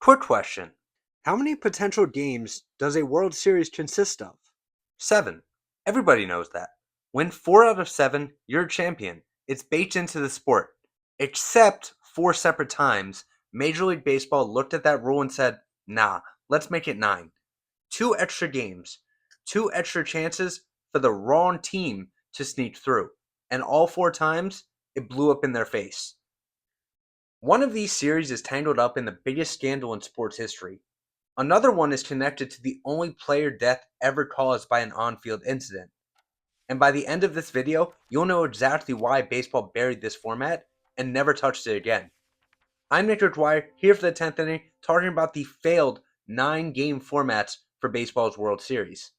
Quick question. How many potential games does a World Series consist of? 7. Everybody knows that. Win 4 out of 7, you're a champion. It's baked into the sport. Except 4 separate times, Major League Baseball looked at that rule and said, nah, let's make it 9. 2 extra games, 2 extra chances for the wrong team to sneak through. And all 4 times, it blew up in their face. One of these series is tangled up in the biggest scandal in sports history. Another one is connected to the only player death ever caused by an on-field incident. And by the end of this video, you'll know exactly why baseball buried this format and never touched it again. I'm Nick Dwyer, here for the 10th inning, talking about the failed 9-game formats for baseball's World Series.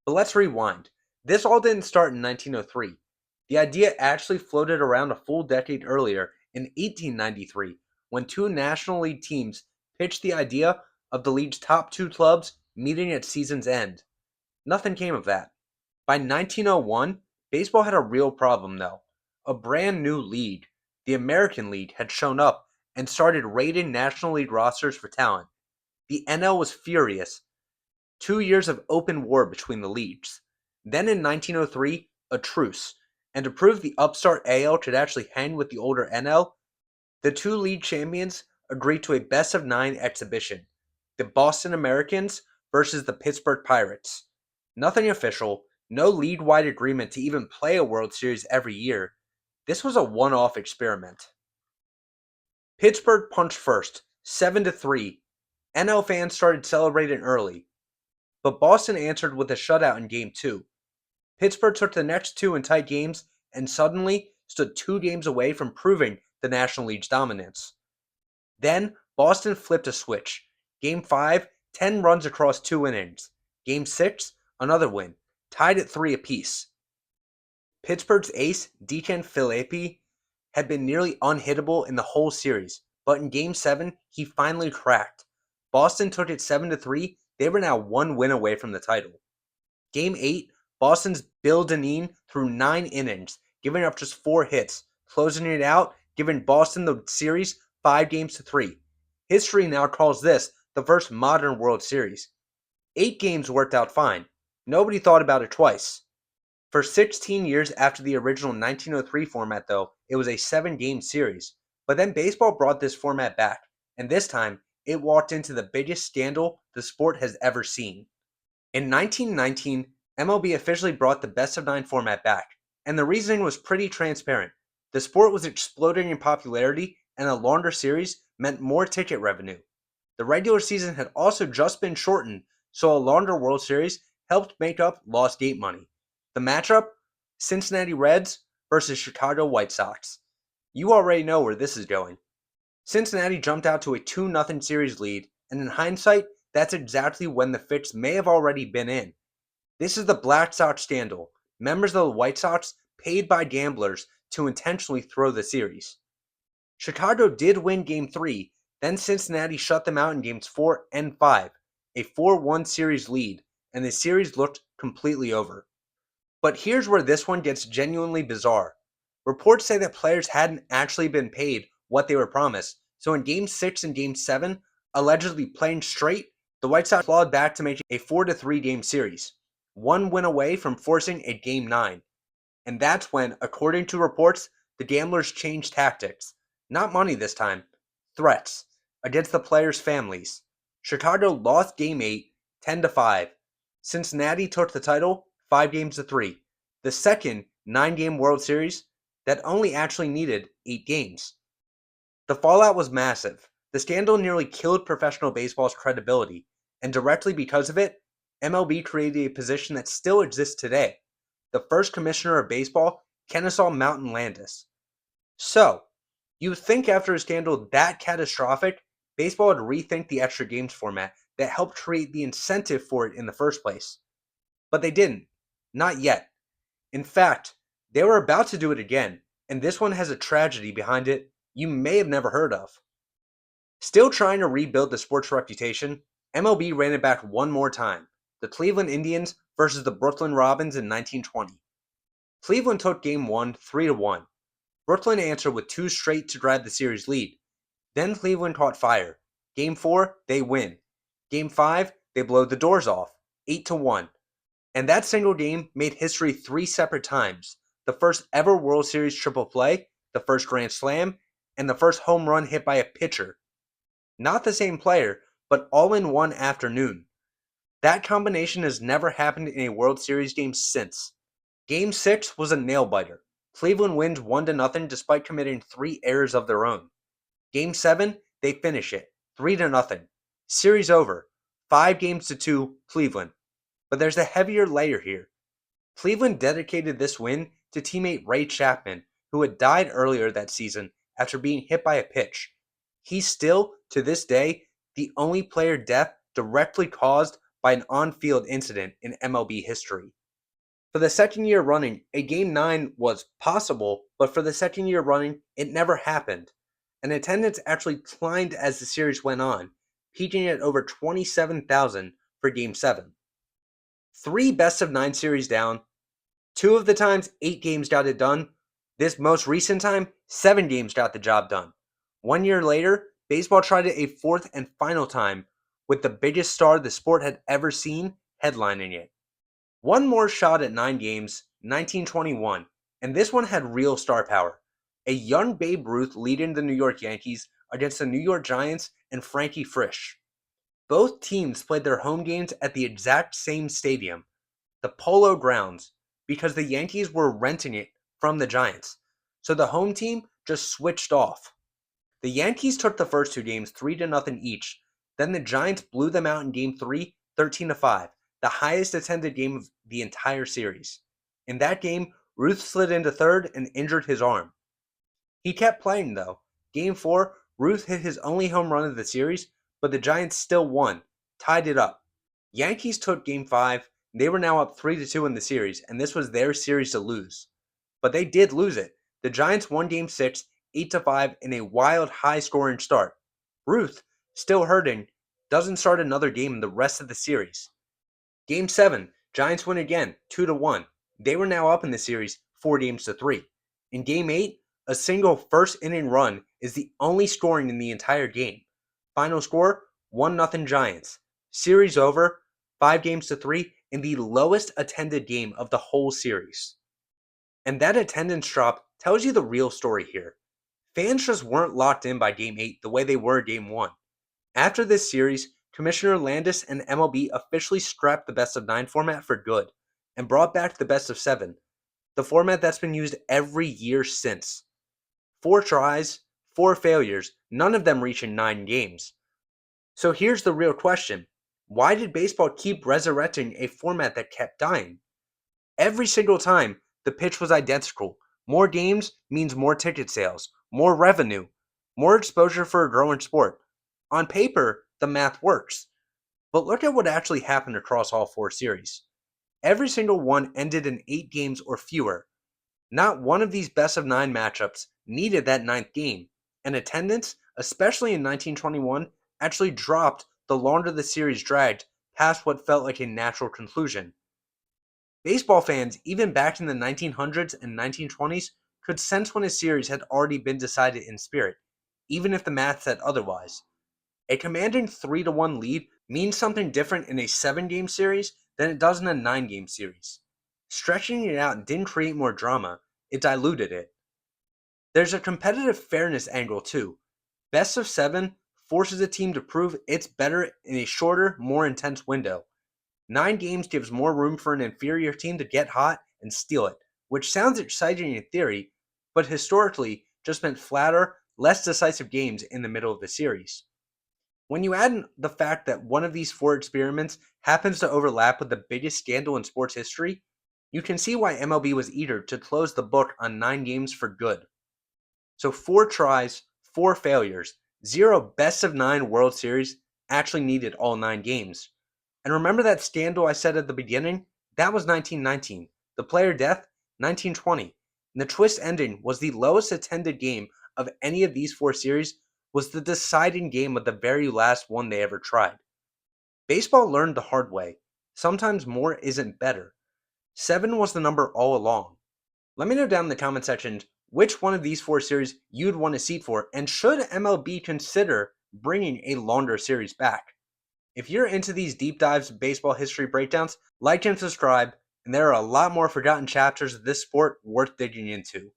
But let's rewind. This all didn't start in 1903. The idea actually floated around a full decade earlier in 1893 when 2 National League teams pitched the idea of the league's top 2 clubs meeting at season's end. Nothing came of that. By 1901, baseball had a real problem though. A brand new league, the American League, had shown up and started raiding National League rosters for talent. The NL was furious. 2 years of open war between the leagues. Then in 1903, a truce. And to prove the upstart AL could actually hang with the older NL, the 2 league champions agreed to a best-of-9 exhibition. The Boston Americans versus the Pittsburgh Pirates. Nothing official, no league-wide agreement to even play a World Series every year. This was a one-off experiment. Pittsburgh punched first, 7-3. NL fans started celebrating early. But Boston answered with a shutout in Game 2. Pittsburgh took the next 2 in tight games and suddenly stood 2 games away from proving the National League's dominance. Then, Boston flipped a switch. Game 5, 10 runs across 2 innings. Game 6, another win, tied at 3 apiece. Pittsburgh's ace, DeChan Phillippe, had been nearly unhittable in the whole series, but in Game 7, he finally cracked. Boston took it 7-3. They were now 1 win away from the title. Game 8, Boston's Bill Dineen threw 9 innings, giving up just 4 hits, closing it out, giving Boston the series 5-3. History now calls this the first modern World Series. 8 games worked out fine. Nobody thought about it twice. For 16 years after the original 1903 format, though, it was a 7-game series. But then baseball brought this format back, and this time, it walked into the biggest scandal the sport has ever seen. In 1919, MLB officially brought the best-of-9 format back, and the reasoning was pretty transparent. The sport was exploding in popularity, and a longer series meant more ticket revenue. The regular season had also just been shortened, so a longer World Series helped make up lost gate money. The matchup? Cincinnati Reds versus Chicago White Sox. You already know where this is going. Cincinnati jumped out to a 2-0 series lead, and in hindsight, that's exactly when the fix may have already been in. This is the Black Sox Scandal. Members of the White Sox paid by gamblers to intentionally throw the series. Chicago did win Game 3, then Cincinnati shut them out in Games 4 and 5, a 4-1 series lead, and the series looked completely over. But here's where this one gets genuinely bizarre. Reports say that players hadn't actually been paid what they were promised, so in Game 6 and Game 7, allegedly playing straight, the White Sox clawed back to make a 4-3 game series, 1 win away from forcing a Game 9. And that's when, according to reports, the gamblers changed tactics. Not money this time, threats, against the players' families. Chicago lost Game 8, 10-5. Cincinnati took the title, 5-3. The second 9-game World Series that only actually needed 8 games. The fallout was massive. The scandal nearly killed professional baseball's credibility, and directly because of it, MLB created a position that still exists today. The first commissioner of baseball, Kennesaw Mountain Landis. So, you would think after a scandal that catastrophic, baseball would rethink the extra games format that helped create the incentive for it in the first place. But they didn't. Not yet. In fact, they were about to do it again, and this one has a tragedy behind it you may have never heard of. Still trying to rebuild the sport's reputation, MLB ran it back one more time. The Cleveland Indians versus the Brooklyn Robins in 1920. Cleveland took Game 1 3-1. Brooklyn answered with 2 straight to grab the series lead. Then Cleveland caught fire. Game 4, they win. Game 5, they blow the doors off, 8-1. And that single game made history 3 separate times. The first ever World Series triple play, the first Grand Slam, and the first home run hit by a pitcher. Not the same player, but all in one afternoon. That combination has never happened in a World Series game since. Game 6 was a nail-biter. Cleveland wins 1-0 despite committing 3 errors of their own. Game 7, they finish it, 3-0. Series over, 5-2, Cleveland. But there's a heavier layer here. Cleveland dedicated this win to teammate Ray Chapman, who had died earlier that season after being hit by a pitch. He's still, to this day, the only player death directly caused by an on-field incident in MLB history. For the second year running, a Game 9 was possible, but for the second year running, it never happened. And attendance actually climbed as the series went on, peaking at over 27,000 for Game 7. 3 best-of-9 series down, 2 of the times 8 games got it done. This most recent time, 7 games got the job done. 1 year later, baseball tried it a 4th and final time, with the biggest star the sport had ever seen headlining it. One more shot at 9 games, 1921, and this one had real star power. A young Babe Ruth leading the New York Yankees against the New York Giants and Frankie Frisch. Both teams played their home games at the exact same stadium, the Polo Grounds, because the Yankees were renting it from the Giants, so the home team just switched off. The Yankees took the first 2 games 3-0 each, then the Giants blew them out in Game 3, 13-5, the highest attended game of the entire series. In that game, Ruth slid into third and injured his arm. He kept playing though. Game 4, Ruth hit his only home run of the series, but the Giants still won, tied it up. Yankees took Game 5, they were now up 3-2 in the series, and this was their series to lose. But they did lose it. The Giants won Game 6, 8-5 in a wild high-scoring start. Ruth, still hurting, doesn't start another game in the rest of the series. Game 7, Giants win again, 2-1. They were now up in the series, 4-3. In Game 8, a single first-inning run is the only scoring in the entire game. Final score, 1-0 Giants. Series over, 5-3, in the lowest attended game of the whole series. And that attendance drop tells you the real story here. Fans just weren't locked in by Game 8 the way they were Game 1. After this series, Commissioner Landis and MLB officially scrapped the best-of-9 format for good and brought back the best-of-7, the format that's been used every year since. 4 tries, 4 failures, none of them reaching 9 games. So here's the real question. Why did baseball keep resurrecting a format that kept dying? Every single time, the pitch was identical. More games means more ticket sales, more revenue, more exposure for a growing sport. On paper, the math works. But look at what actually happened across all 4 series. Every single one ended in 8 games or fewer. Not one of these best-of-9 matchups needed that 9th game, and attendance, especially in 1921, actually dropped the longer the series dragged past what felt like a natural conclusion. Baseball fans, even back in the 1900s and 1920s, could sense when a series had already been decided in spirit, even if the math said otherwise. A commanding 3-1 lead means something different in a 7-game series than it does in a 9-game series. Stretching it out didn't create more drama, it diluted it. There's a competitive fairness angle too. Best of 7 forces a team to prove it's better in a shorter, more intense window. 9 games gives more room for an inferior team to get hot and steal it, which sounds exciting in theory, but historically just meant flatter, less decisive games in the middle of the series. When you add in the fact that one of these 4 experiments happens to overlap with the biggest scandal in sports history, you can see why MLB was eager to close the book on 9 games for good. So 4 tries, 4 failures, 0 best-of-9 World Series actually needed all 9 games. And remember that scandal I said at the beginning? That was 1919. The player death, 1920. And the twist ending was the lowest attended game of any of these 4 series was the deciding game of the very last one they ever tried. Baseball learned the hard way. Sometimes more isn't better. 7 was the number all along. Let me know down in the comment section which one of these 4 series you'd want a seat for, and should MLB consider bringing a longer series back. If you're into these deep dives of baseball history breakdowns, like and subscribe, and there are a lot more forgotten chapters of this sport worth digging into.